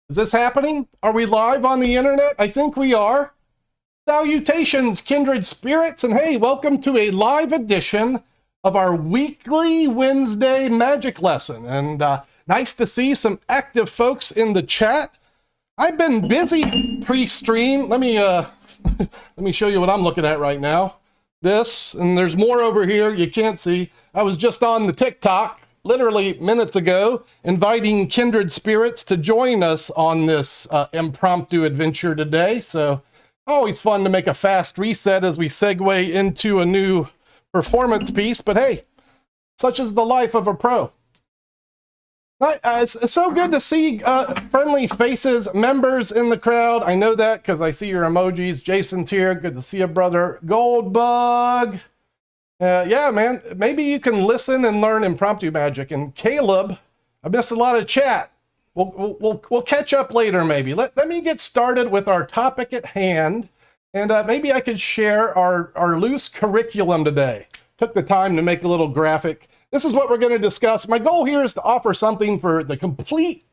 Is this happening? Are we live on the internet? I think we are. Salutations, kindred spirits, and hey, welcome to a live edition of our weekly Wednesday magic lesson. And nice to see some active folks in the chat. I've been busy pre-stream. Let me show you what I'm looking at right now. This, and there's more over here you can't see. I was just on the TikTok literally minutes ago, inviting kindred spirits to join us on this impromptu adventure today. So always fun to make a fast reset as we segue into a new performance piece. But hey, such is the life of a pro. It's so good to see friendly faces, members in the crowd. I know that because I see your emojis. Jason's here. Good to see you, brother. Goldbug. Yeah, man, maybe you can listen and learn impromptu magic. And Caleb, I missed a lot of chat. We'll catch up later, maybe. Let me get started with our topic at hand. And maybe I could share our loose curriculum today. Took the time to make a little graphic. This is what we're going to discuss. My goal here is to offer something for the complete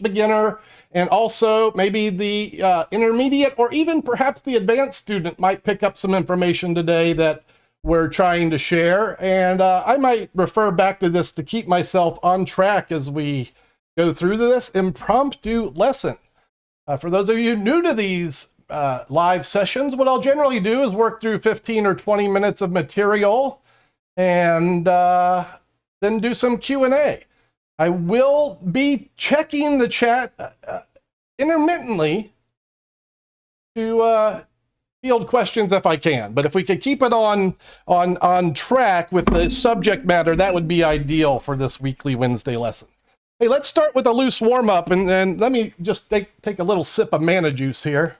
beginner, and also maybe the intermediate or even perhaps the advanced student might pick up some information today that we're trying to share. And I might refer back to this to keep myself on track as we go through this impromptu lesson. For those of you new to these live sessions, what I'll generally do is work through 15 or 20 minutes of material and then do some Q&A. I will be checking the chat intermittently to field questions if I can. But if we could keep it on track with the subject matter, that would be ideal for this weekly Wednesday lesson. Hey, let's start with a loose warm-up, and then let me just take a little sip of mana juice here.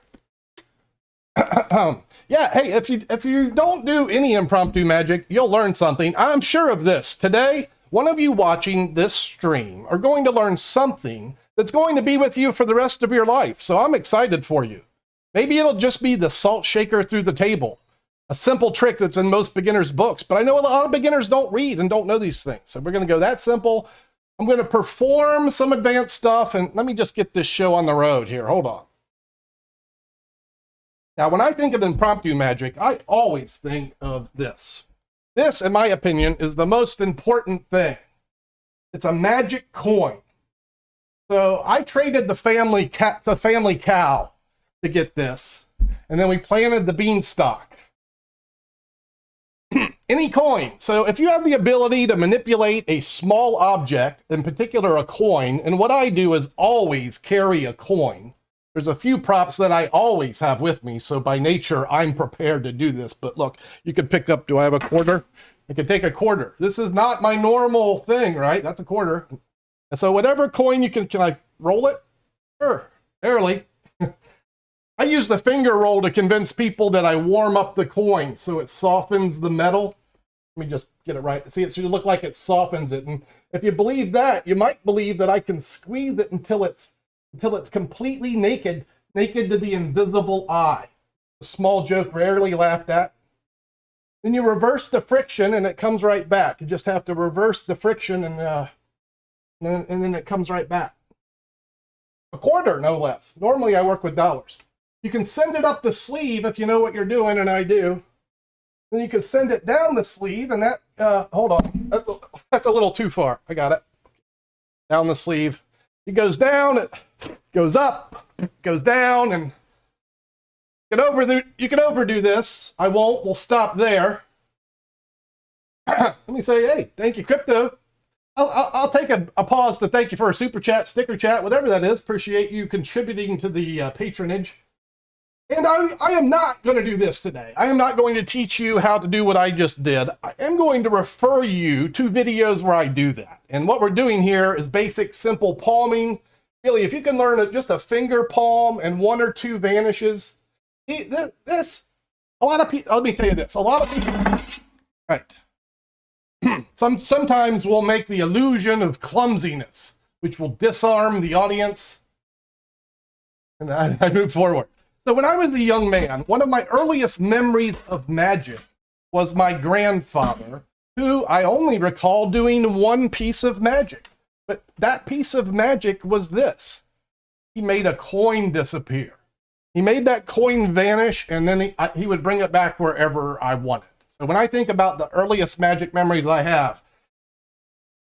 Yeah, hey, if you don't do any impromptu magic, you'll learn something. I'm sure of this. Today, one of you watching this stream are going to learn something that's going to be with you for the rest of your life. So I'm excited for you. Maybe it'll just be the salt shaker through the table, a simple trick that's in most beginners' books. But I know a lot of beginners don't read and don't know these things. So we're going to go that simple. I'm going to perform some advanced stuff, and let me just get this show on the road here. Hold on. Now, when I think of impromptu magic, I always think of this. This, in my opinion, is the most important thing. It's a magic coin. So I traded the family cow to get this, and then we planted the beanstalk. Any coin. So if you have the ability to manipulate a small object, in particular a coin, and what I do is always carry a coin. There's a few props that I always have with me, so by nature, I'm prepared to do this. But look, you could pick up, do I have a quarter? I could take a quarter. This is not my normal thing, right? That's a quarter. And so whatever coin you can I roll it? Sure, barely. I use the finger roll to convince people that I warm up the coin so it softens the metal. Let me just get it right. See, it should look like it softens it. And if you believe that, you might believe that I can squeeze it until it's completely naked to the invisible eye. A small joke rarely laughed at. Then you reverse the friction and it comes right back. You just have to reverse the friction and then it comes right back. A quarter, no less. Normally I work with dollars. You can send it up the sleeve if you know what you're doing, and I do. Then you can send it down the sleeve, and that, hold on, that's a little too far. I got it. Down the sleeve. It goes down, it goes up, goes down, and you can overdo this. I won't. We'll stop there. Let me say, hey, thank you, Crypto. I'll take a pause to thank you for a super chat, sticker chat, whatever that is. Appreciate you contributing to the patronage. And I am not going to do this today. I am not going to teach you how to do what I just did. I am going to refer you to videos where I do that. And what we're doing here is basic, simple palming. Really, if you can learn just a finger palm and one or two vanishes, a lot of people, let me tell you this, a lot of people, right. Sometimes we'll make the illusion of clumsiness, which will disarm the audience. And I move forward. So when I was a young man, one of my earliest memories of magic was my grandfather, who I only recall doing one piece of magic. But that piece of magic was this. he made a coin disappear. He made that coin vanish, and then he would bring it back wherever I wanted. So when I think about the earliest magic memories I have,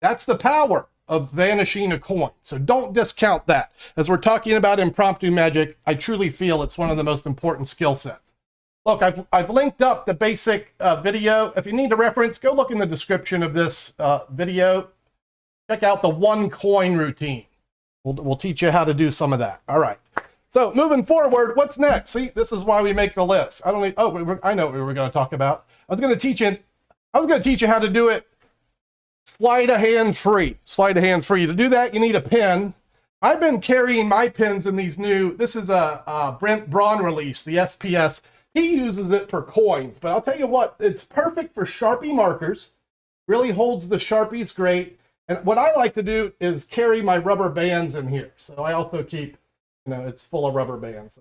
that's the power of vanishing a coin. So don't discount that. As we're talking about impromptu magic, I truly feel it's one of the most important skill sets. Look, I've linked up the basic video. If you need a reference, go look in the description of this video. Check out the one coin routine. We'll teach you how to do some of that. All right. So moving forward, what's next? See, this is why we make the list. I know what we were going to talk about. I was going to teach you how to do it sleight of hand free. Sleight of hand free. To do that, you need a pen. I've been carrying my pens in these new. This is a Brent Braun release, the FPS. He uses it for coins, but I'll tell you what, it's perfect for Sharpie markers. Really holds the Sharpies great. And what I like to do is carry my rubber bands in here. So I also keep, it's full of rubber bands.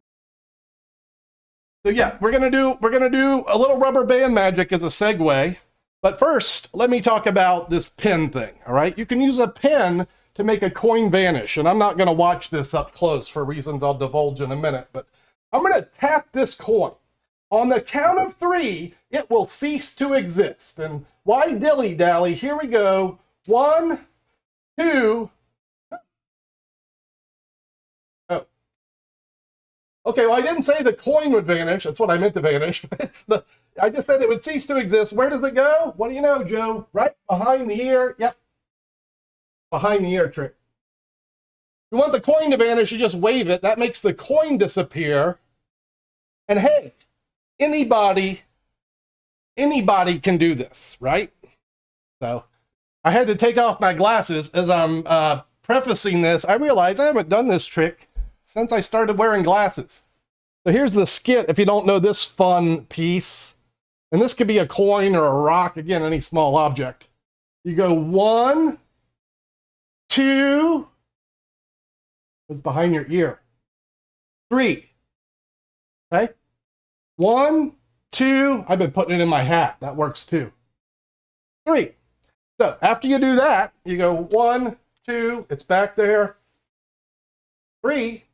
So yeah, we're gonna do a little rubber band magic as a segue. But first, let me talk about this pen thing. All right, you can use a pen to make a coin vanish, and I'm not gonna watch this up close for reasons I'll divulge in a minute. But I'm gonna tap this coin. On the count of 3, it will cease to exist. And why dilly-dally? Here we go. 1, 2. Oh. Okay, well, I didn't say the coin would vanish. That's what I meant to vanish. I just said it would cease to exist. Where does it go? What do you know, Joe? Right behind the ear. Yep. Behind the ear trick. You want the coin to vanish, you just wave it. That makes the coin disappear. And hey, anybody can do this, right? So I had to take off my glasses as I'm prefacing this. I realized I haven't done this trick since I started wearing glasses. So here's the skit if you don't know this fun piece. And this could be a coin or a rock, again, any small object. You go 1, 2, it's behind your ear. 3, okay? 1, 2, I've been putting it in my hat. That works too. 3. So after you do that, you go 1, 2, it's back there. 3,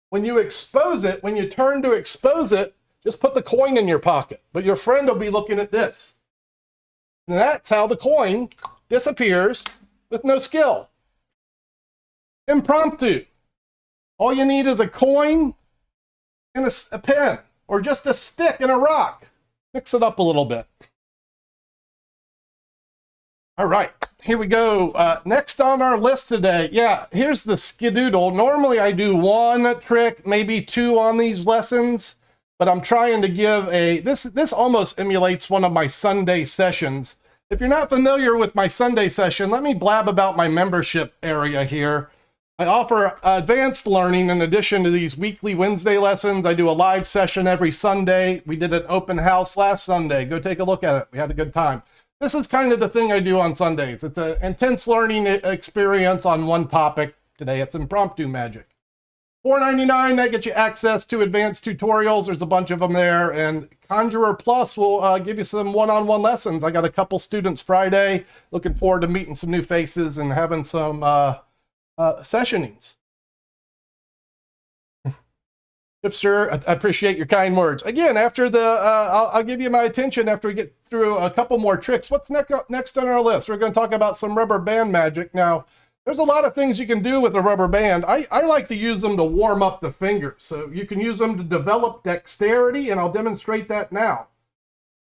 when you expose it, when you turn to expose it, just put the coin in your pocket. But your friend will be looking at this. And that's how the coin disappears with no skill. Impromptu. All you need is a coin and a pen, or just a stick and a rock. Mix it up a little bit. All right, here we go. Next on our list today, yeah, here's the skidoodle. Normally I do 1 trick, maybe 2 on these lessons, but I'm trying to give this almost emulates one of my Sunday sessions. If you're not familiar with my Sunday session, let me blab about my membership area here. I offer advanced learning in addition to these weekly Wednesday lessons. I do a live session every Sunday. We did an open house last Sunday. Go take a look at it. We had a good time. This is kind of the thing I do on Sundays. It's an intense learning experience on one topic. Today it's impromptu magic. $4.99, that gets you access to advanced tutorials. There's a bunch of them there. And Conjurer Plus will give you some one-on-one lessons. I got a couple students Friday. Looking forward to meeting some new faces and having some sessionings. Sure, I appreciate your kind words. Again, after the, I'll give you my attention after we get through a couple more tricks. What's next on our list? We're going to talk about some rubber band magic. Now, there's a lot of things you can do with a rubber band. I like to use them to warm up the fingers. So you can use them to develop dexterity, and I'll demonstrate that now.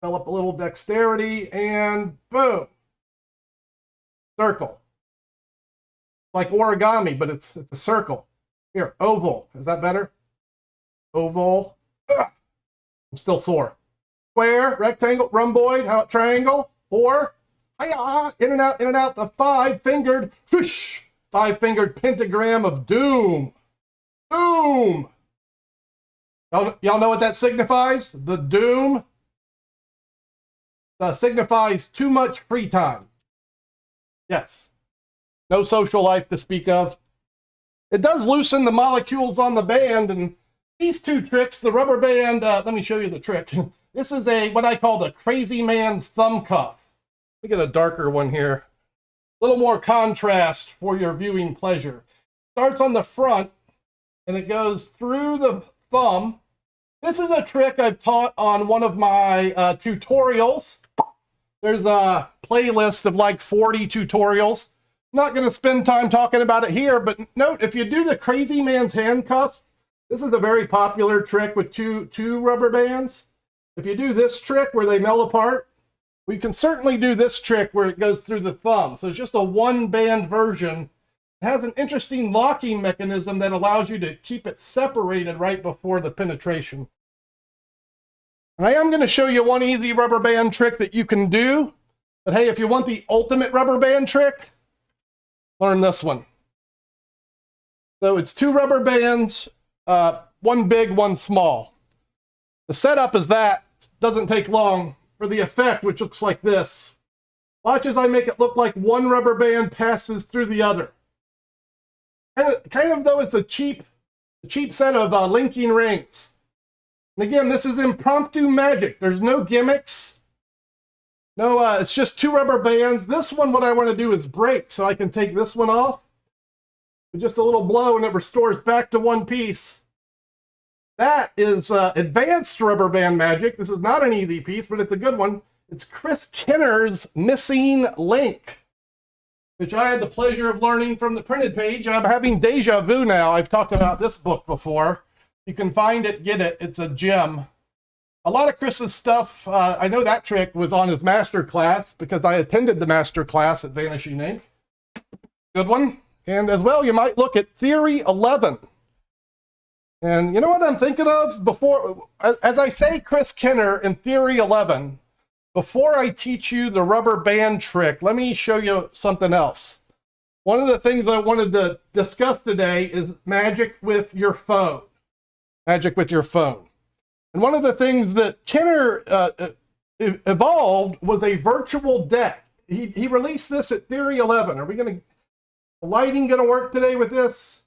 Develop a little dexterity, and boom. Circle. Like origami, but it's a circle. Here, oval. Is that better? Oval. Ugh. I'm still sore. Square, rectangle, rhomboid, how about triangle? 4. Hi-ya, in and out, the 5-fingered, whoosh, 5-fingered pentagram of doom. Doom. Y'all know what that signifies? The doom signifies too much free time. Yes. No social life to speak of. It does loosen the molecules on the band, and these 2 tricks, the rubber band, let me show you the trick. This is what I call the crazy man's thumb cuff. Let me get a darker one here. A little more contrast for your viewing pleasure. Starts on the front, and it goes through the thumb. This is a trick I've taught on one of my tutorials. There's a playlist of like 40 tutorials. I'm not going to spend time talking about it here, but note, if you do the crazy man's handcuffs, this is a very popular trick with two rubber bands. If you do this trick where they melt apart, we can certainly do this trick where it goes through the thumb. So it's just a one-band version. It has an interesting locking mechanism that allows you to keep it separated right before the penetration. And I am going to show you one easy rubber band trick that you can do. But hey, if you want the ultimate rubber band trick, learn this one. So it's two rubber bands, one big, one small. The setup is that. It doesn't take long for the effect, which looks like this. Watch as I make it look like one rubber band passes through the other. Kind of though it's a cheap set of linking rings. And again, this is impromptu magic. There's no gimmicks. No, it's just two rubber bands. This one, what I want to do is break, so I can take this one off with just a little blow and it restores back to one piece. That is advanced rubber band magic. This is not an easy piece, but it's a good one. It's Chris Kenner's Missing Link, which I had the pleasure of learning from the printed page. I'm having deja vu now. I've talked about this book before. You can find it, get it. It's a gem. A lot of Chris's stuff, I know that trick was on his master class because I attended the master class at Vanishing Inc. Good one. And as well, you might look at Theory 11. And you know what I'm thinking of? Before, as I say Chris Kenner in Theory 11, before I teach you the rubber band trick, let me show you something else. One of the things I wanted to discuss today is magic with your phone. Magic with your phone. And one of the things that Kenner evolved was a virtual deck. He released this at Theory 11. Are we going to, the lighting going to work today with this?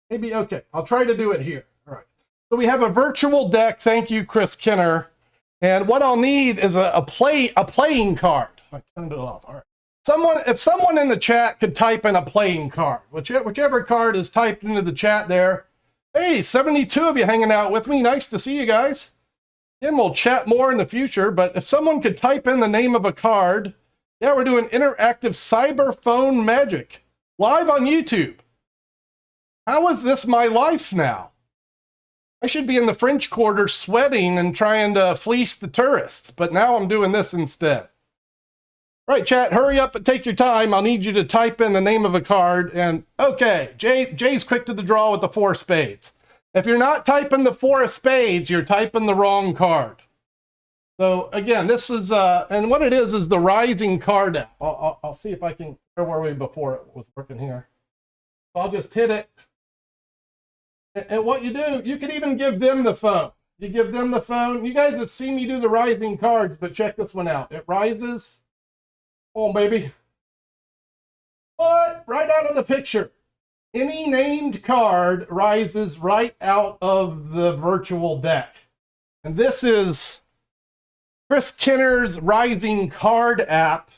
Maybe, okay. I'll try to do it here. All right. So we have a virtual deck. Thank you, Chris Kenner. And what I'll need is a playing card. I turned it off. All right. If someone in the chat could type in a playing card, whichever card is typed into the chat there. Hey, 72 of you hanging out with me. Nice to see you guys. Again, we'll chat more in the future, but if someone could type in the name of a card, yeah, we're doing interactive cyber phone magic live on YouTube. How is this my life now? I should be in the French Quarter sweating and trying to fleece the tourists, but now I'm doing this instead. Right, chat, hurry up and take your time. I'll need you to type in the name of a card. And okay, Jay's quick to the draw with the 4 spades. If you're not typing the 4 of spades, you're typing the wrong card. So again, this is, and what it is the Rising card app. I'll see if I can, where were we before it was working here? I'll just hit it. And what you do, you can even give them the phone. You give them the phone. You guys have seen me do the Rising cards, but check this one out. It rises. Oh, baby. What? Right out of the picture. Any named card rises right out of the virtual deck. And this is Chris Kenner's Rising card app,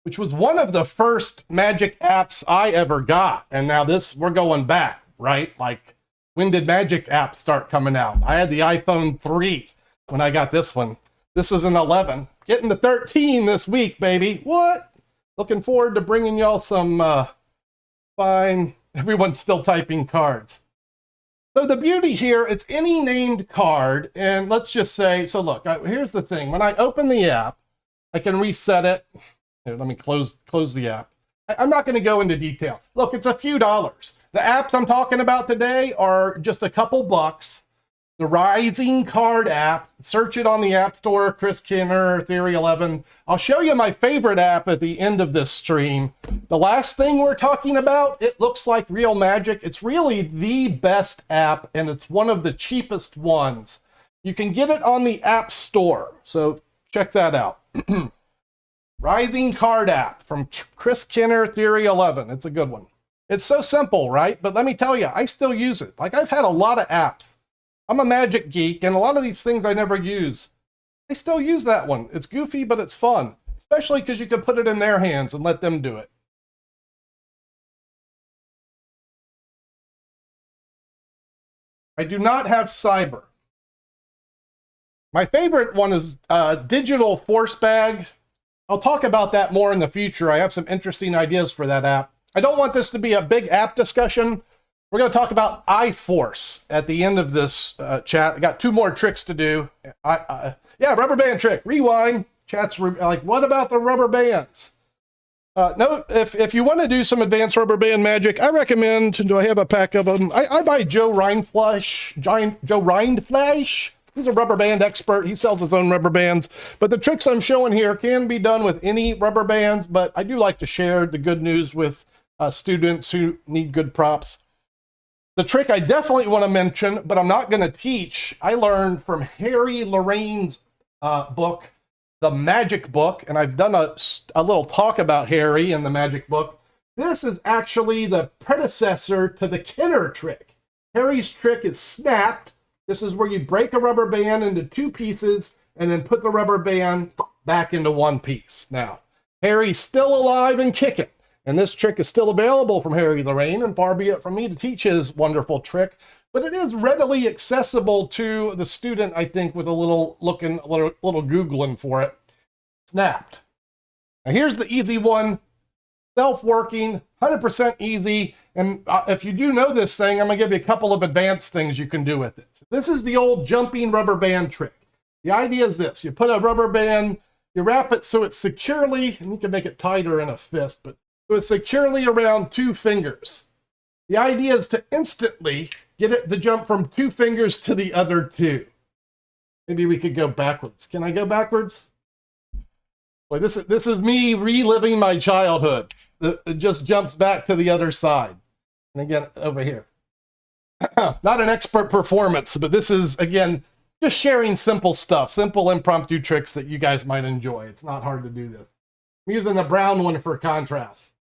which was one of the first magic apps I ever got. And now this, we're going back, right? Like, when did magic apps start coming out? I had the iPhone 3 when I got this one. This is an 11. Getting the 13 this week, baby. What? Looking forward to bringing y'all some fine. Everyone's still typing cards. So the beauty here, it's any named card. And let's just say, so look, here's the thing. When I open the app, I can reset it. Here, let me close the app. I'm not going to go into detail. Look, it's a few dollars. The apps I'm talking about today are just a couple bucks. The Rising card app, search it on the App Store, Chris Kenner, Theory 11. I'll show you my favorite app at the end of this stream. The last thing we're talking about, it looks like real magic. It's really the best app, and it's one of the cheapest ones. You can get it on the App Store, so check that out. Rising card app from Chris Kenner, Theory 11. It's a good one. It's so simple, right? But let me tell you, I still use it. Like, I've had a lot of apps. I'm a magic geek, and a lot of these things I never use. I still use that one. It's goofy, but it's fun, especially because you can put it in their hands and let them do it. I do not have cyber. My favorite one is digital force bag. I'll talk about that more in the future. I have some interesting ideas for that app. I don't want this to be a big app discussion. We're going to talk about iForce at the end of this chat. I got 2 more tricks to do. Yeah, rubber band trick. Rewind. Chat's like, what about the rubber bands? Note, if you want to do some advanced rubber band magic, I recommend, do I have a pack of them? I buy Joe Rindfleisch. He's a rubber band expert. He sells his own rubber bands. But the tricks I'm showing here can be done with any rubber bands, but I do like to share the good news with students who need good props. The trick I definitely want to mention, but I'm not going to teach, I learned from Harry Lorraine's book, The Magic Book, and I've done a little talk about Harry and the Magic Book. This is actually the predecessor to the Kenner trick. Harry's trick is snapped. This is where you break a rubber band into 2 pieces and then put the rubber band back into 1 piece. Now, Harry's still alive and kicking, and this trick is still available from Harry Lorraine, and far be it from me to teach his wonderful trick, but it is readily accessible to the student, I think, with a little Googling for it. Snapped. Now here's the easy one. Self-working, 100% easy. And if you do know this thing, I'm going to give you a couple of advanced things you can do with it. So this is the old jumping rubber band trick. The idea is this. You put a rubber band, you wrap it so it's securely, and you can make it tighter in a fist, but so it's securely around 2 fingers. The idea is to instantly get it to jump from 2 fingers to the other 2. Maybe we could go backwards. Can I go backwards? Boy, this is me reliving my childhood. It just jumps back to the other side. And again, over here. Not an expert performance, but this is, again, just sharing simple stuff, simple impromptu tricks that you guys might enjoy. It's not hard to do this. I'm using the brown one for contrast.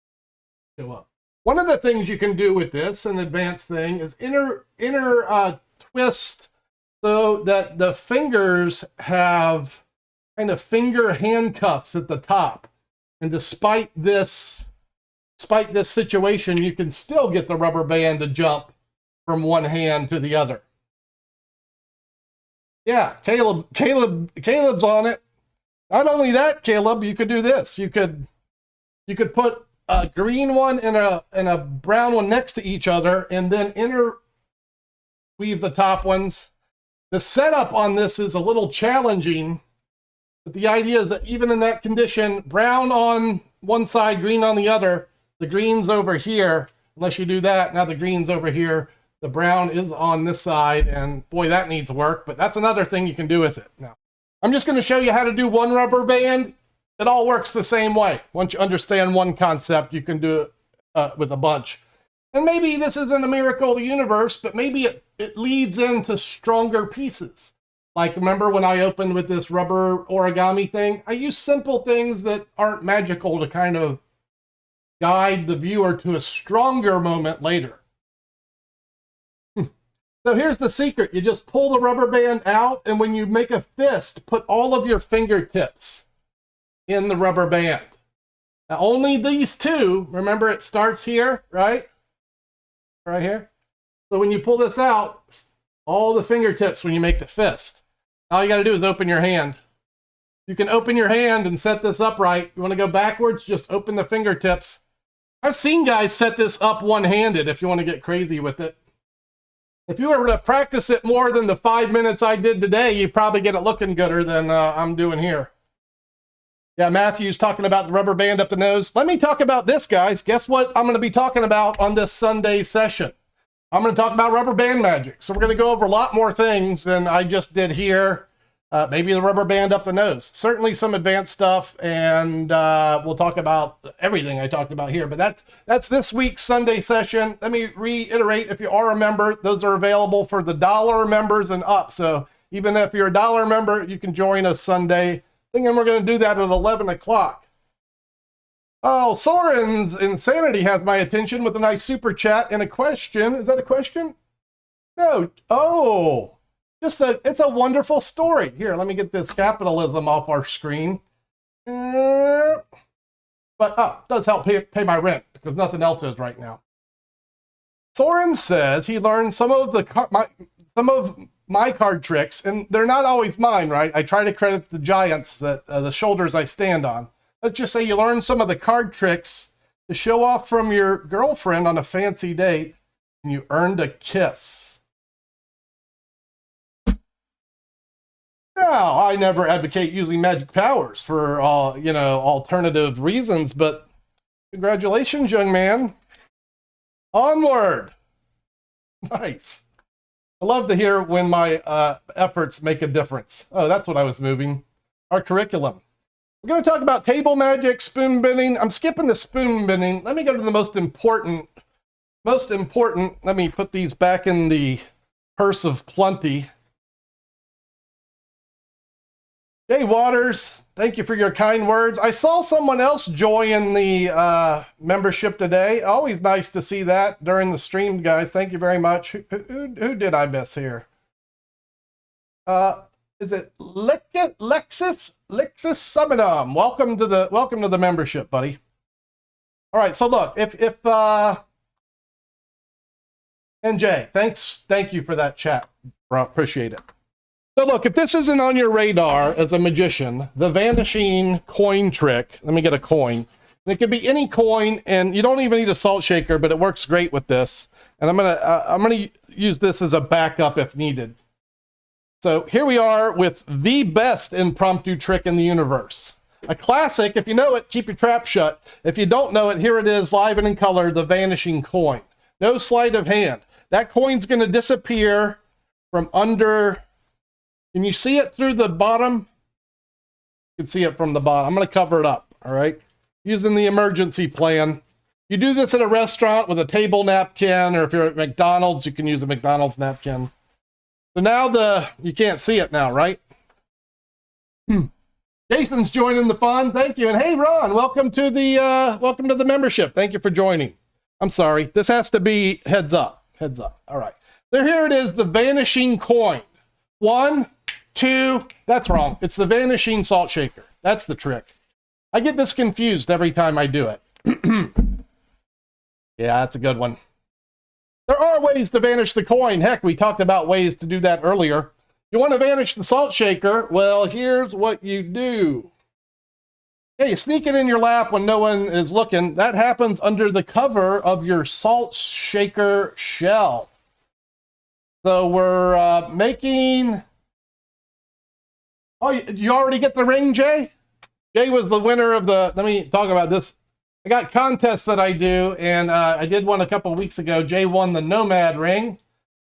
Show up. One of the things you can do with this, an advanced thing, is inner twist so that the fingers have kind of finger handcuffs at the top. And despite this situation, you can still get the rubber band to jump from one hand to the other. Yeah, Caleb's on it. Not only that, Caleb, you could do this. You could put a green one and a brown one next to each other, and then interweave the top ones. The setup on this is a little challenging, but the idea is that even in that condition, brown on one side, green on the other, the green's over here. Unless you do that, now the green's over here. The brown is on this side, and boy, that needs work, but that's another thing you can do with it. Now, I'm just going to show you how to do one rubber band. It all works the same way. Once you understand one concept, you can do it with a bunch. And maybe this isn't a miracle of the universe, but maybe it leads into stronger pieces. Like, remember when I opened with this rubber origami thing? I use simple things that aren't magical to kind of guide the viewer to a stronger moment later. So here's the secret. You just pull the rubber band out, and when you make a fist, put all of your fingertips in the rubber band. Now, only these 2. Remember, it starts here, right? Right here. So when you pull this out, all the fingertips when you make the fist. All you got to do is open your hand. You can open your hand and set this upright. You want to go backwards, just open the fingertips. I've seen guys set this up one-handed if you want to get crazy with it. If you were to practice it more than the 5 minutes I did today, you probably get it looking gooder than I'm doing here. Yeah, Matthew's talking about the rubber band up the nose. Let me talk about this, guys. Guess what I'm going to be talking about on this Sunday session? I'm going to talk about rubber band magic. So we're going to go over a lot more things than I just did here. Maybe the rubber band up the nose. Certainly some advanced stuff, and we'll talk about everything I talked about here. But that's this week's Sunday session. Let me reiterate, if you are a member, those are available for the $1 members and up. So even if you're a $1 member, you can join us Sunday. Thinking we're going to do that at 11 o'clock. Oh, Soren's Insanity has my attention with a nice super chat and a question. Is that a question? No. Oh. It's a wonderful story. Here, let me get this capitalism off our screen. But it does help pay my rent because nothing else is right now. Soren says he learned some of my card tricks, and they're not always mine, right? I try to credit the giants that the shoulders I stand on. Let's just say you learned some of the card tricks to show off from your girlfriend on a fancy date, and you earned a kiss. Now, I never advocate using magic powers for alternative reasons, but congratulations, young man. Onward. Nice. I love to hear when my efforts make a difference. Oh, that's what I was moving. Our curriculum. We're going to talk about table magic, spoon bending. I'm skipping the spoon bending. Let me go to the most important. Let me put these back in the purse of plenty. Jay Waters, thank you for your kind words. I saw someone else join the membership today. Always nice to see that during the stream, guys. Thank you very much. Who did I miss here? Is it Lexus Summonum? Welcome to the membership, buddy. All right, so look, and Jay, thank you for that chat, bro. Appreciate it. So look, if this isn't on your radar as a magician, the vanishing coin trick, let me get a coin. And it could be any coin, and you don't even need a salt shaker, but it works great with this. And I'm gonna use this as a backup if needed. So here we are with the best impromptu trick in the universe. A classic. If you know it, keep your trap shut. If you don't know it, here it is, live and in color, the vanishing coin. No sleight of hand. That coin's gonna disappear from under. Can you see it through the bottom? You can see it from the bottom. I'm going to cover it up, all right? Using the emergency plan. You do this at a restaurant with a table napkin, or if you're at McDonald's, you can use a McDonald's napkin. So now you can't see it now, right? Jason's joining the fun. Thank you. And hey, Ron, welcome to the membership. Thank you for joining. I'm sorry. This has to be heads up. Heads up. All right. So here it is, the vanishing coin. 1, 2, that's wrong. It's the vanishing salt shaker. That's the trick. I get this confused every time I do it. Yeah, that's a good one. There are ways to vanish the coin. Heck, we talked about ways to do that earlier. You want to vanish the salt shaker? Well, here's what you do. Hey, you sneak it in your lap when no one is looking. That happens under the cover of your salt shaker shell. So we're making... Oh, you already get the ring, Jay? Jay was the winner of the... Let me talk about this. I got contests that I do, and I did one a couple weeks ago. Jay won the Nomad ring.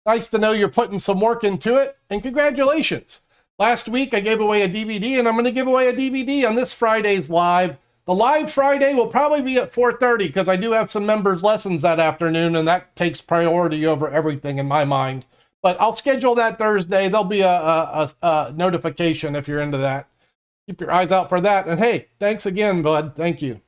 Nice to know you're putting some work into it, and congratulations. Last week, I gave away a DVD, and I'm going to give away a DVD on this Friday's live. The live Friday will probably be at 4:30, because I do have some members' lessons that afternoon, and that takes priority over everything in my mind. But I'll schedule that Thursday. There'll be a notification if you're into that. Keep your eyes out for that. And hey, thanks again, bud. Thank you.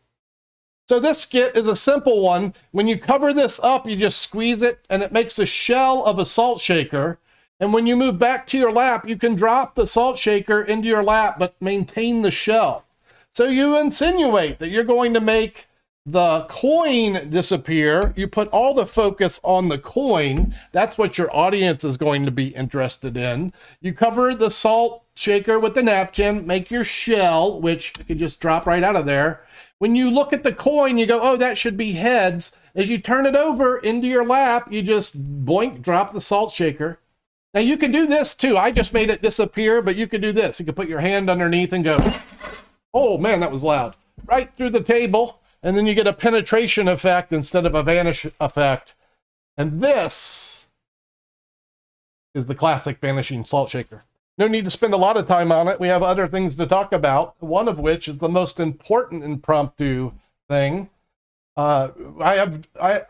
So this skit is a simple one. When you cover this up, you just squeeze it, and it makes a shell of a salt shaker. And when you move back to your lap, you can drop the salt shaker into your lap, but maintain the shell. So you insinuate that you're going to make the coin disappear. You put all the focus on the coin. That's what your audience is going to be interested in. You cover the salt shaker with the napkin, make your shell, which you can just drop right out of there. When you look at the coin, you go, oh, that should be heads. As you turn it over into your lap, you just boink, drop the salt shaker. Now you can do this too. I just made it disappear, but you could do this. You could put your hand underneath and go, oh man, that was loud. Right through the table. And then you get a penetration effect instead of a vanish effect. And this is the classic vanishing salt shaker. No need to spend a lot of time on it. We have other things to talk about, one of which is the most important impromptu thing. I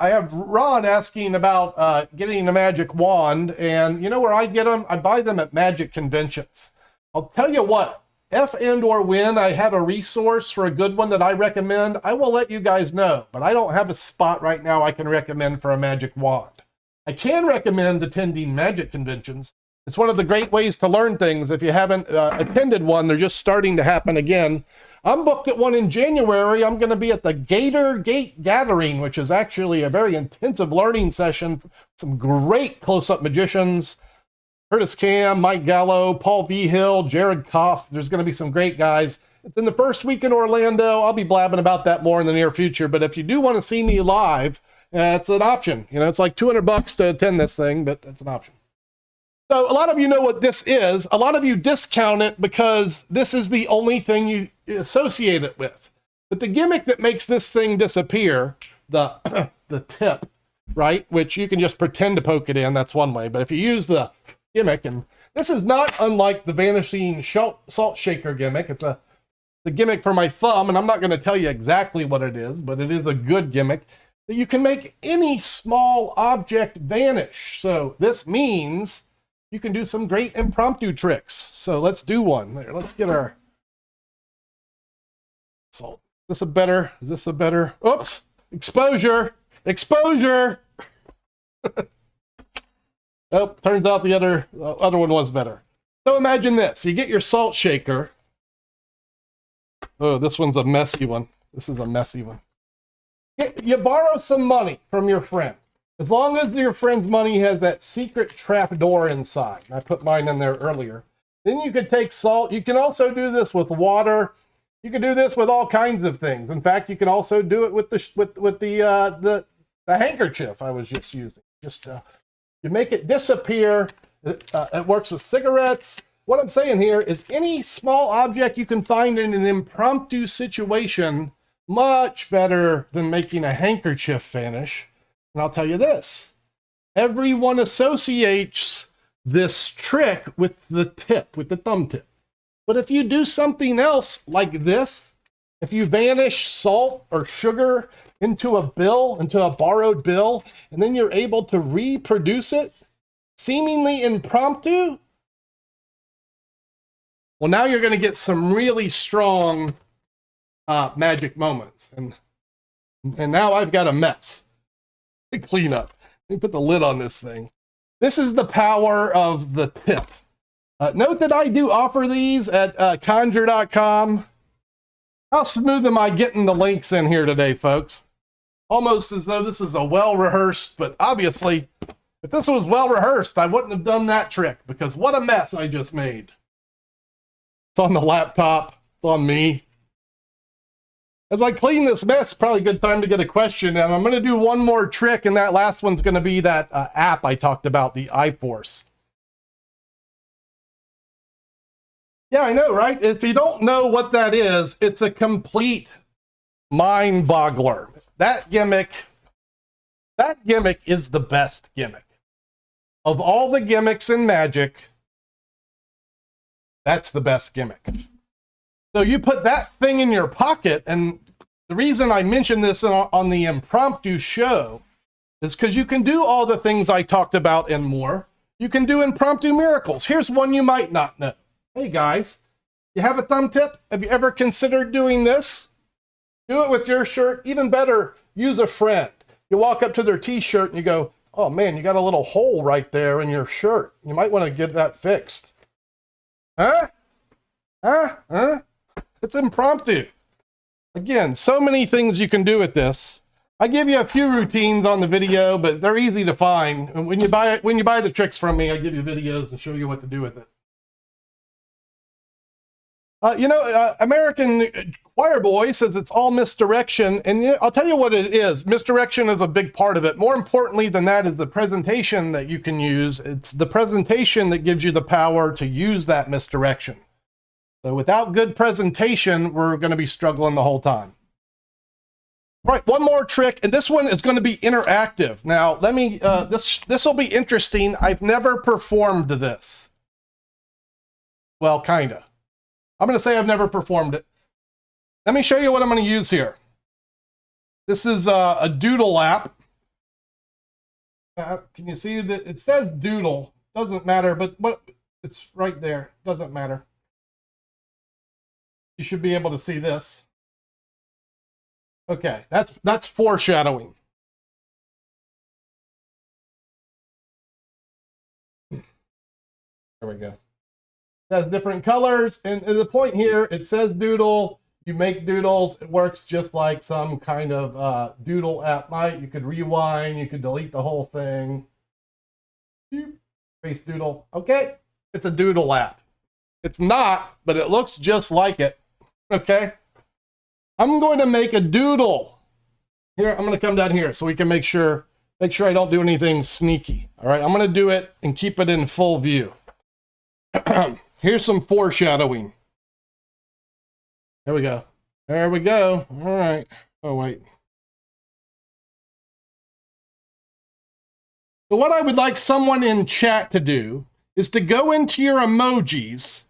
have Ron asking about getting a magic wand, and you know where I get them? I buy them at magic conventions. I'll tell you what. If and or when I have a resource for a good one that I recommend, I will let you guys know. But I don't have a spot right now I can recommend for a magic wand. I can recommend attending magic conventions. It's one of the great ways to learn things. If you haven't attended one, they're just starting to happen again. I'm booked at one in January. I'm going to be at the Gator Gate Gathering, which is actually a very intensive learning session. Some great close-up magicians. Curtis Cam, Mike Gallo, Paul V. Hill, Jared Koff. There's going to be some great guys. It's in the first week in Orlando. I'll be blabbing about that more in the near future. But if you do want to see me live, it's an option. You know, it's like $200 to attend this thing, but it's an option. So a lot of you know what this is. A lot of you discount it because this is the only thing you associate it with. But the gimmick that makes this thing disappear, the tip, right, which you can just pretend to poke it in, that's one way. But if you use the gimmick, and this is not unlike the Vanishing salt shaker gimmick. It's the gimmick for my thumb, and I'm not going to tell you exactly what it is, but it is a good gimmick that you can make any small object vanish. So this means you can do some great impromptu tricks. So let's do one. There, let's get our salt. Is this a better? Oops! Exposure! Exposure! Oh, turns out the other one was better. So imagine this. You get your salt shaker. Oh, this one's a messy one. This is a messy one. You borrow some money from your friend. As long as your friend's money has that secret trap door inside. I put mine in there earlier. Then you could take salt. You can also do this with water. You can do this with all kinds of things. In fact, you can also do it with the handkerchief I was just using. You make it disappear. It works with cigarettes. What I'm saying here is any small object you can find in an impromptu situation, much better than making a handkerchief vanish. And I'll tell you this, everyone associates this trick with the tip, with the thumb tip. But if you do something else like this, if you vanish salt or sugar into a borrowed bill, and then you're able to reproduce it, seemingly impromptu, well, now you're going to get some really strong magic moments. And now I've got a mess to clean up. Let me put the lid on this thing. This is the power of the tip. Note that I do offer these at conjure.com. How smooth am I getting the links in here today, folks? Almost as though this is a well-rehearsed, but obviously, if this was well-rehearsed, I wouldn't have done that trick, because what a mess I just made. It's on the laptop. It's on me. As I clean this mess, probably a good time to get a question. And I'm going to do one more trick, and that last one's going to be that app I talked about, the iForce. Yeah, I know, right? If you don't know what that is, it's a complete mind-boggler. That gimmick is the best gimmick. Of all the gimmicks in Magic, that's the best gimmick. So you put that thing in your pocket, and the reason I mentioned this on the impromptu show is because you can do all the things I talked about and more. You can do impromptu miracles. Here's one you might not know. Hey guys, you have a thumb tip? Have you ever considered doing this? Do it with your shirt. Even better, use a friend. You walk up to their t-shirt and you go, oh man, you got a little hole right there in your shirt. You might want to get that fixed. Huh? It's impromptu. Again, so many things you can do with this. I give you a few routines on the video, but they're easy to find. And when you buy the tricks from me, I give you videos and show you what to do with it. American Choir Boy says it's all misdirection, and I'll tell you what it is. Misdirection is a big part of it. More importantly than that is the presentation that you can use. It's the presentation that gives you the power to use that misdirection. So without good presentation, we're going to be struggling the whole time. All right, one more trick, and this one is going to be interactive. Now, let me, this will be interesting. I've never performed this. Well, kind of. I'm going to say I've never performed it. Let me show you what I'm going to use here. This is a doodle app. Can you see that it says doodle? Doesn't matter, but it's right there. Doesn't matter. You should be able to see this. Okay, that's foreshadowing. There we go. It has different colors, and the point here, it says doodle. You make doodles. It works just like some kind of doodle app might. You could rewind. You could delete the whole thing. Face doodle. Okay, it's a doodle app. It's not, but it looks just like it. Okay, I'm going to make a doodle. Here, I'm going to come down here so we can make sure I don't do anything sneaky. All right, I'm going to do it and keep it in full view. Here's some foreshadowing. There we go. There we go. All right. Oh, wait. So what I would like someone in chat to do is to go into your emojis,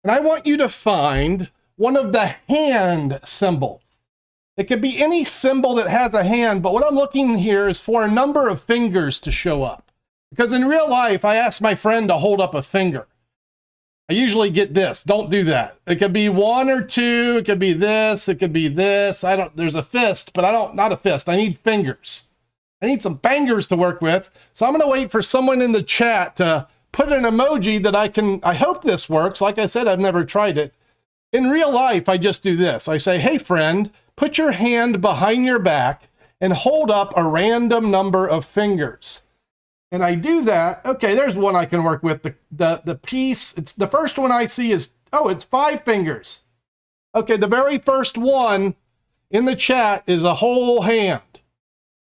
and I want you to find one of the hand symbols. It could be any symbol that has a hand, but what I'm looking here is for a number of fingers to show up. Because in real life, I asked my friend to hold up a finger. I usually get this. Don't do that. It could be one or two. It could be this. It could be this. There's a fist, but not a fist. I need fingers. I need some bangers to work with. So I'm going to wait for someone in the chat to put an emoji that I hope this works. Like I said, I've never tried it. In real life, I just do this. I say, hey friend, put your hand behind your back and hold up a random number of fingers. And I do that. Okay, there's one I can work with. The piece, it's the first one I see is, oh, it's 5 fingers. Okay, the very first one in the chat is a whole hand.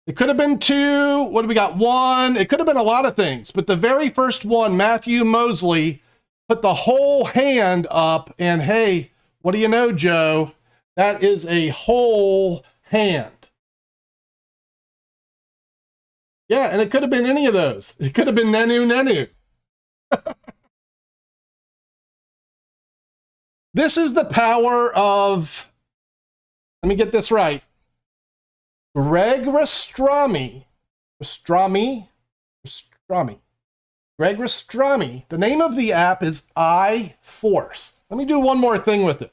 It could have been 2. What do we got? 1. It could have been a lot of things. But the very first one, Matthew Mosley, put the whole hand up. And hey, what do you know, Joe? That is a whole hand. Yeah, and it could have been any of those. It could have been Nenu. This is the power of, let me get this right, Greg Rastrami. Greg Rastrami. The name of the app is iForce. Let me do one more thing with it.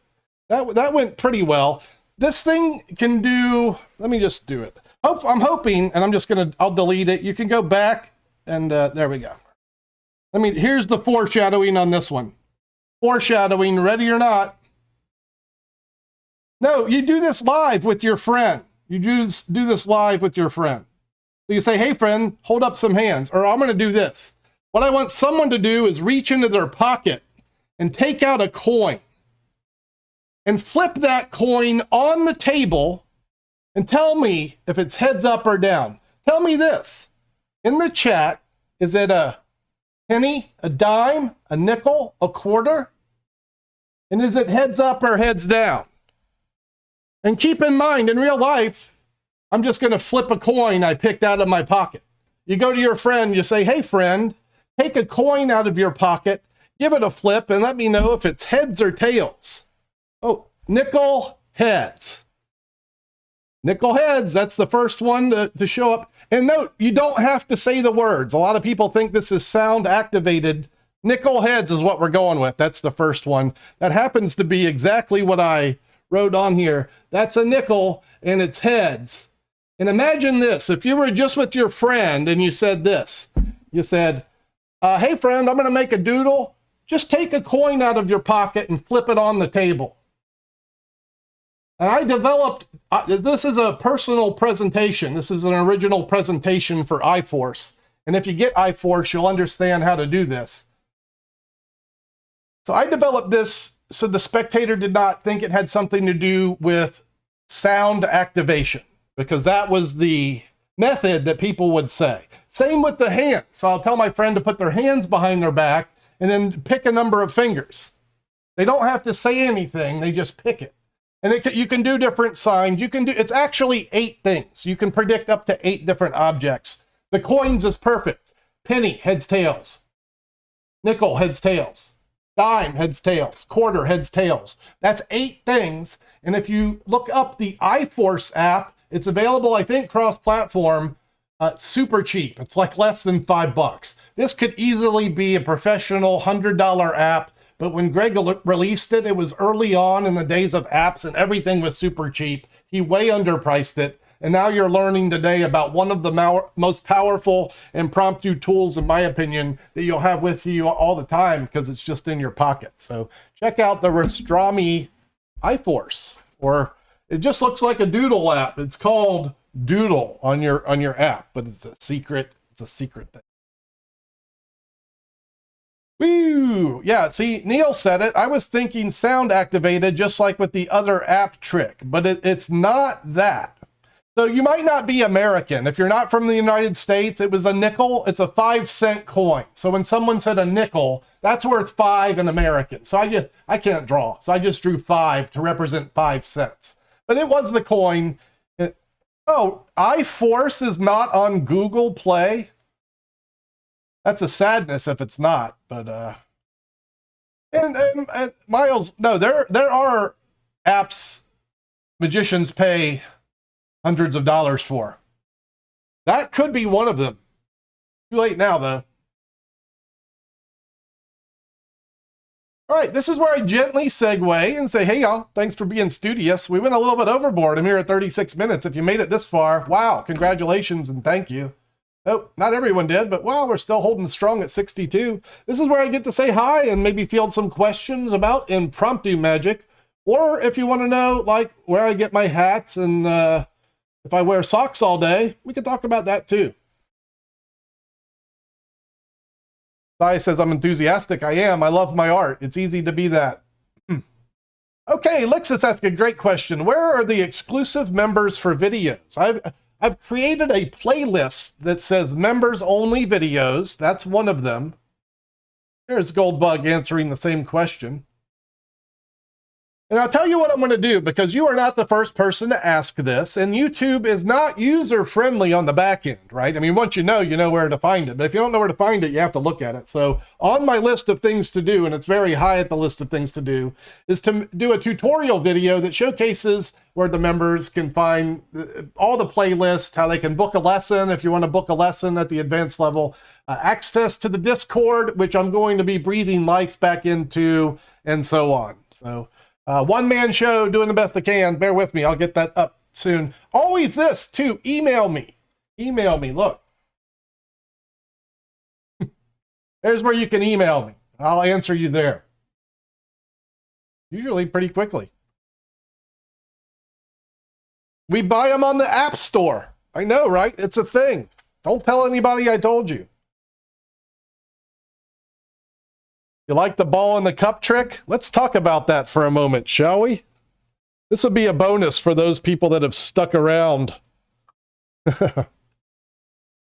That went pretty well. This thing can do, let me just do it. I'm hoping, and I'll delete it. You can go back and there we go. Here's the foreshadowing on this one. Foreshadowing, ready or not. No, you do this live with your friend. You do this live with your friend. So you say, hey friend, hold up some hands, or I'm going to do this. What I want someone to do is reach into their pocket and take out a coin and flip that coin on the table and tell me if it's heads up or down. Tell me this. In the chat, is it a penny, a dime, a nickel, a quarter? And is it heads up or heads down? And keep in mind, in real life, I'm just going to flip a coin I picked out of my pocket. You go to your friend, you say, hey friend, take a coin out of your pocket, give it a flip, and let me know if it's heads or tails. Oh, nickel, heads. Nickel heads, that's the first one to show up. And note, you don't have to say the words. A lot of people think this is sound activated. Nickel heads is what we're going with. That's the first one. That happens to be exactly what I wrote on here. That's a nickel and it's heads. And imagine this, if you were just with your friend and you said this, you said, hey friend, I'm going to make a doodle. Just take a coin out of your pocket and flip it on the table. And I developed, this is a personal presentation. This is an original presentation for iForce. And if you get iForce, you'll understand how to do this. So I developed this so the spectator did not think it had something to do with sound activation, because that was the method that people would say. Same with the hands. So I'll tell my friend to put their hands behind their back and then pick a number of fingers. They don't have to say anything. They just pick it. And you can do different signs. It's actually 8 things. You can predict up to 8 different objects. The coins is perfect. Penny, heads, tails. Nickel, heads, tails. Dime, heads, tails. Quarter, heads, tails. That's 8 things. And if you look up the iForce app, it's available, I think, cross-platform. Super cheap. It's like less than $5. This could easily be a professional $100 app. But when Greg released it, it was early on in the days of apps and everything was super cheap. He way underpriced it. And now you're learning today about one of the most powerful impromptu tools, in my opinion, that you'll have with you all the time because it's just in your pocket. So check out the Rastrami iForce. or it just looks like a doodle app. It's called Doodle on your app, but it's a secret thing. Woo! Yeah, see, Neil said it. I was thinking sound activated, just like with the other app trick, but it's not that. So you might not be American. If you're not from the United States, it was a nickel. It's a 5-cent coin. So when someone said a nickel, that's worth 5 in American. So I can't draw. So I just drew 5 to represent 5 cents. But it was the coin. Oh, iForce is not on Google Play. That's a sadness if it's not, but and Miles, no, there are apps magicians pay hundreds of dollars for. That could be one of them. Too late now, though. All right, this is where I gently segue and say, hey, y'all, thanks for being studious. We went a little bit overboard. I'm here at 36 minutes. If you made it this far, wow, congratulations and thank you. Nope, not everyone did, but well, we're still holding strong at 62. This is where I get to say hi and maybe field some questions about impromptu magic. Or if you want to know, like, where I get my hats and if I wear socks all day, we can talk about that too. Sai says, I'm enthusiastic. I am. I love my art. It's easy to be that. Okay, Lixus asked a great question. Where are the exclusive members for videos? I've created a playlist that says members only videos. That's one of them. Here's Goldbug answering the same question. And I'll tell you what I'm going to do, because you are not the first person to ask this, and YouTube is not user-friendly on the back end, right? I mean, once you know where to find it. But if you don't know where to find it, you have to look at it. So on my list of things to do, and it's very high at the list of things to do, is to do a tutorial video that showcases where the members can find all the playlists, how they can book a lesson if you want to book a lesson at the advanced level, access to the Discord, which I'm going to be breathing life back into, and so on. So one-man show, doing the best I can. Bear with me. I'll get that up soon. Always this, too. Email me. Email me. Look. There's where you can email me. I'll answer you there. Usually pretty quickly. We buy them on the App Store. I know, right? It's a thing. Don't tell anybody I told you. You like the ball in the cup trick? Let's talk about that for a moment, shall we? This would be a bonus for those people that have stuck around.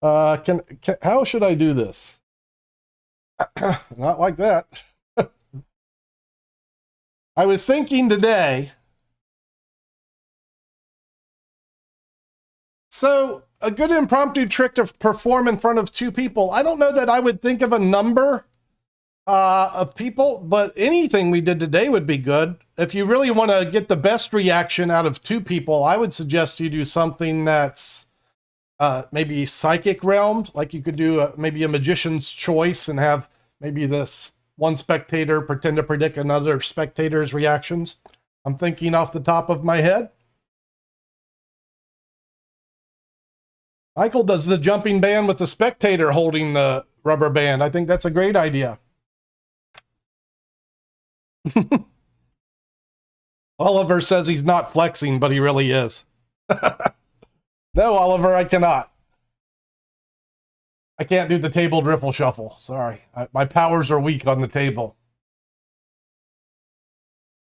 How should I do this? Not like that. I was thinking today. So, a good impromptu trick to perform in front of 2 people. I don't know that I would think of a number of people, but anything we did today would be good. If you really want to get the best reaction out of 2 people, I would suggest you do something that's maybe psychic realm, like you could do maybe a magician's choice and have maybe this one spectator pretend to predict another spectator's reactions. I'm thinking off the top of my head. Michael does the jumping band with the spectator holding the rubber band. I think that's a great idea. Oliver says he's not flexing, but he really is. No, Oliver, I cannot. I can't do the table riffle shuffle. Sorry. My powers are weak on the table.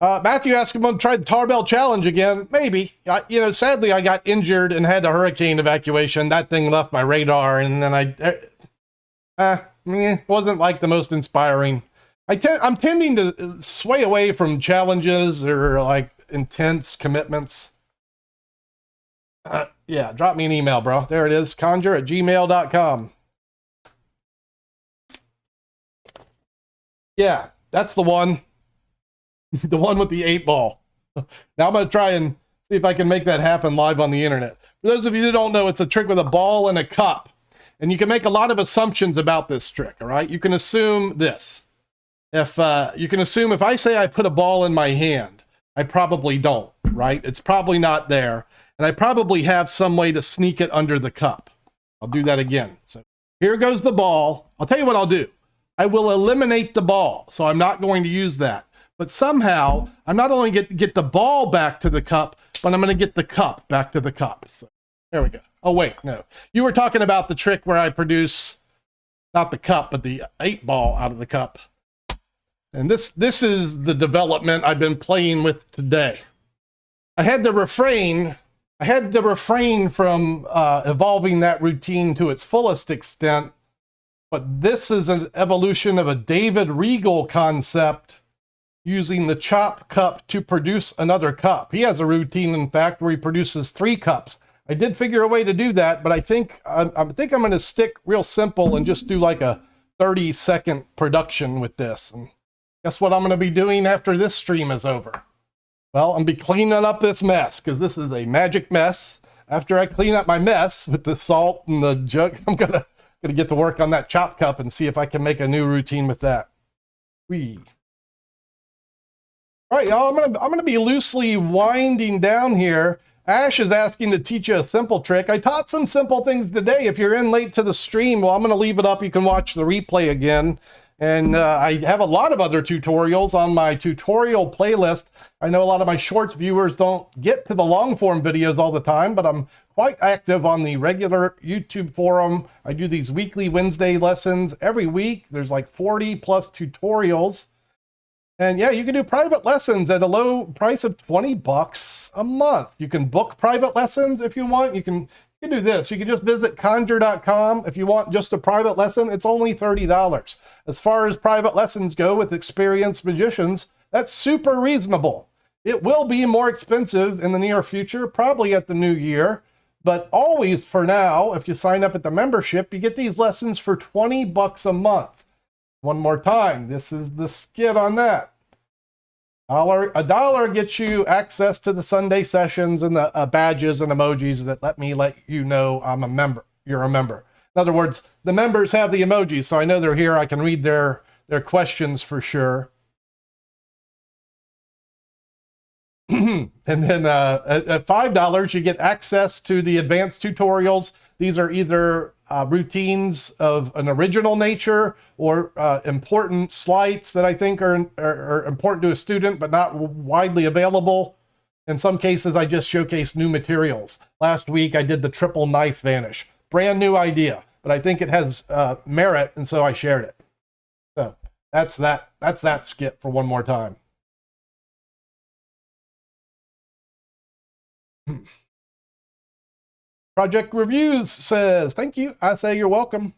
Matthew asked him, I'm going to try the Tarbell Challenge again. Maybe. Sadly, I got injured and had a hurricane evacuation. That thing left my radar, and then it wasn't like the most inspiring. I'm tending to sway away from challenges or like intense commitments. Yeah, drop me an email, bro. There it is, conjure@gmail.com. Yeah, that's the one. The one with the 8 ball. Now I'm going to try and see if I can make that happen live on the internet. For those of you that don't know, it's a trick with a ball and a cup. And you can make a lot of assumptions about this trick, all right? You can assume this. If I say I put a ball in my hand, I probably don't, right? It's probably not there. And I probably have some way to sneak it under the cup. I'll do that again. So here goes the ball. I'll tell you what I'll do. I will eliminate the ball. So I'm not going to use that. But somehow, I'm not only get the ball back to the cup, but I'm going to get the cup back to the cup. So there we go. Oh, wait, no. You were talking about the trick where I produce not the cup, but the 8-ball out of the cup. And this is the development I've been playing with today. I had to refrain from evolving that routine to its fullest extent, but this is an evolution of a David Regal concept using the chop cup to produce another cup. He has a routine, in fact, where he produces 3 cups. I did figure a way to do that, but I think I'm going to stick real simple and just do like a 30-second production with this. And guess what I'm going to be doing after this stream is over? Well, I'm going to be cleaning up this mess, because this is a magic mess. After I clean up my mess with the salt and the jug, I'm gonna get to work on that chop cup and see if I can make a new routine with that. Whee. All right, y'all, I'm gonna be loosely winding down here. Ash is asking to teach you a simple trick. I taught some simple things today. If you're in late to the stream, well, I'm gonna leave it up. You can watch the replay again. And I have a lot of other tutorials on my tutorial playlist. I know a lot of my shorts viewers don't get to the long form videos all the time, but I'm quite active on the regular YouTube forum. I do these weekly Wednesday lessons every week. There's like 40 plus tutorials. And yeah, you can do private lessons at a low price of $20 a month. You can book private lessons if you want. You can do this. You can just visit conjure.com. If you want just a private lesson, it's only $30. As far as private lessons go with experienced magicians, that's super reasonable. It will be more expensive in the near future, probably at the new year, but always for now, if you sign up at the membership, you get these lessons for $20 a month. One more time, this is the skit on that. $1 gets you access to the Sunday sessions and the badges and emojis that let you know I'm a member. You're a member. In other words, the members have the emojis, so I know they're here. I can read their questions for sure. And then at $5, you get access to the advanced tutorials. These are either routines of an original nature or important sleights that I think are important to a student but not widely available. In some cases, I just showcase new materials. Last week, I did the triple knife vanish. Brand new idea, but I think it has merit, and so I shared it. So that's that skit for one more time. Project Reviews says, thank you. I say you're welcome.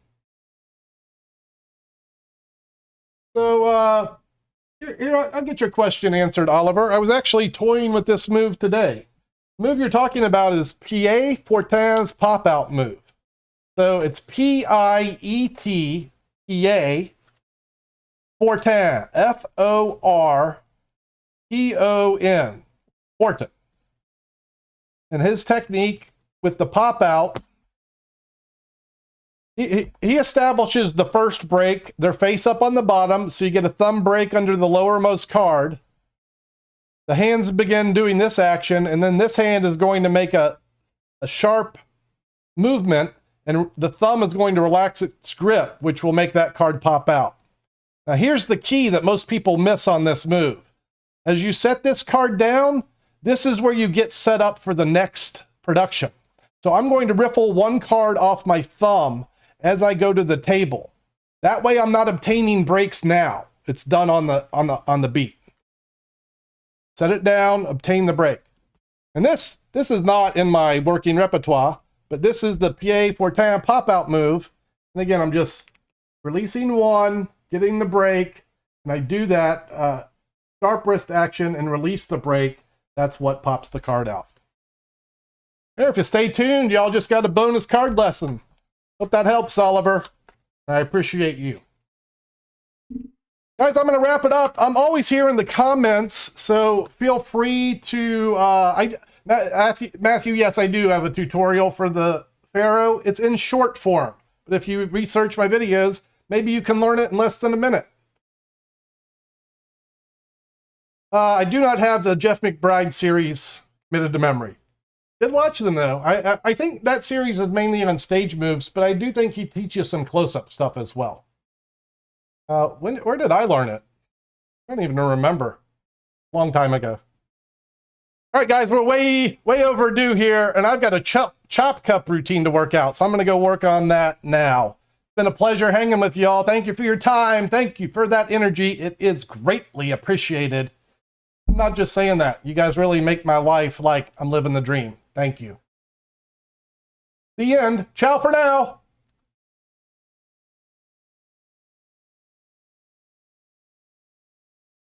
So, here, I'll get your question answered, Oliver. I was actually toying with this move today. The move you're talking about is Pied Fortin's pop-out move. So it's P-I-E-T, Pied Fortin, F-O-R-T-O-N, Fortin. And his technique with the pop-out, he establishes the first break. They're face up on the bottom, so you get a thumb break under the lowermost card. The hands begin doing this action, and then this hand is going to make a sharp movement, and the thumb is going to relax its grip, which will make that card pop out. Now here's the key that most people miss on this move. As you set this card down, this is where you get set up for the next production. So I'm going to riffle one card off my thumb as I go to the table. That way I'm not obtaining breaks now. It's done on the beat. Set it down, obtain the break. And this is not in my working repertoire, but this is the Pied Fortin pop-out move. And again, I'm just releasing one, getting the break, and I do that sharp wrist action and release the break. That's what pops the card out. Here, if you stay tuned, y'all just got a bonus card lesson. Hope that helps, Oliver. I appreciate you. Guys, I'm going to wrap it up. I'm always here in the comments, so feel free to... Matthew, yes, I do have a tutorial for the Pharaoh. It's in short form, but if you research my videos, maybe you can learn it in less than a minute. I do not have the Jeff McBride series committed to memory. Did watch them though. I think that series is mainly on stage moves, but I do think he teaches some close-up stuff as well. Where did I learn it? I don't even remember. Long time ago. All right, guys, we're way overdue here, and I've got a chop cup routine to work out, so I'm going to go work on that now. It's been a pleasure hanging with y'all. Thank you for your time. Thank you for that energy. It is greatly appreciated. I'm not just saying that. You guys really make my life like I'm living the dream. Thank you. The end. Ciao for now.